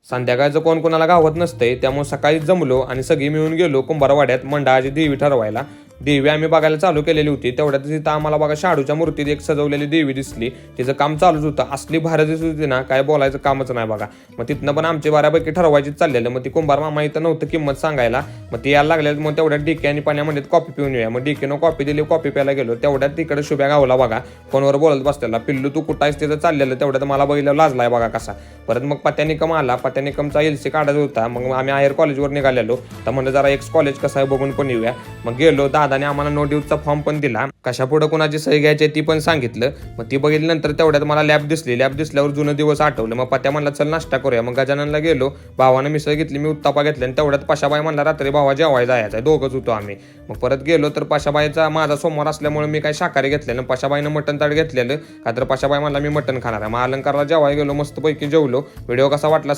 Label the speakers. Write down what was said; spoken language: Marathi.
Speaker 1: संध्याकाळचं कोण कोणाला गावात नसतंय, त्यामुळे सकाळीच जमलो आणि सगळी मिळून गेलो कुंभारवाड्यात मंडळाची देवी ठरवायला. देवी आम्ही बघायला चालू केलेली होती. तेवढ्यात तिथं आम्हाला बघा शाडूच्या मूर्तीत एक सजवलेली देवी दिसली. तिचं काम चालूच होतं. असली भारी दिसत होती ना, काय बोलायचं कामच नाही बघा. मग तिथनं पण आमची बऱ्यापैकी ठरवायची चाललेलं. मग ती कुंभार मामा इथं नव्हतं किंमत सांगायला. मग ती यायला लागल्या. मग तेवढ्यात डीके आणि पाण्यामध्ये कॉफी पिऊन येऊया. मग डीकेनं कॉफी दिली, कॉफी प्यायला गेलो. तेवढ्यात तिकडे शुभ्या गावला बघा, फोनवर बोलत बसलेला. पिल्लू तू कुठं आहेस तिथं चाललेलं. तेवढ्यात मला बघितलं लाजलाय बघा कसा. परत मग पत्यानिकम आला. पत्यानिकमचा LC काढायचा होता. मग आम्ही आहेर कॉलेजवर निघालेलो. तर म्हणलं जरा एक्स कॉलेज कसं आहे बघून पण येऊया. मग गेलो. दादाने आम्हाला नो ड्यूटचा फॉर्म पण दिला. कशा पुढे कोणाची सही घ्यायची ती पण सांगितलं. मग ती बघितल्यानंतर तेवढ्यात मला लॅब दिसली. लॅब दिसल्यावर जुनं दिवस आठवलं. मग पत्या म्हणला चल नाश्ता करूया. मग गजाननला गेलो. भावानं मिसळ घेतली, मी उत्तापा घेतली. आणि तेवढ्यात पाशाबाई म्हणला रात्री भावा जेवायला जायचं आहे. दोघंच होतो आम्ही. मग परत गेलो तर पाशाबाईचा माझा सोमवार असल्यामुळे मी काही शाकाहारी घेतलेलं. पाशाबाईनं मटण ताट घेतलेलं. का तर पाशाबाई म्हणला मी मटण खाणार आहे. मग अलंकारला जेवायला गेलो. मस्तपैकी जेवलो. व्हिडिओ कसा वाटला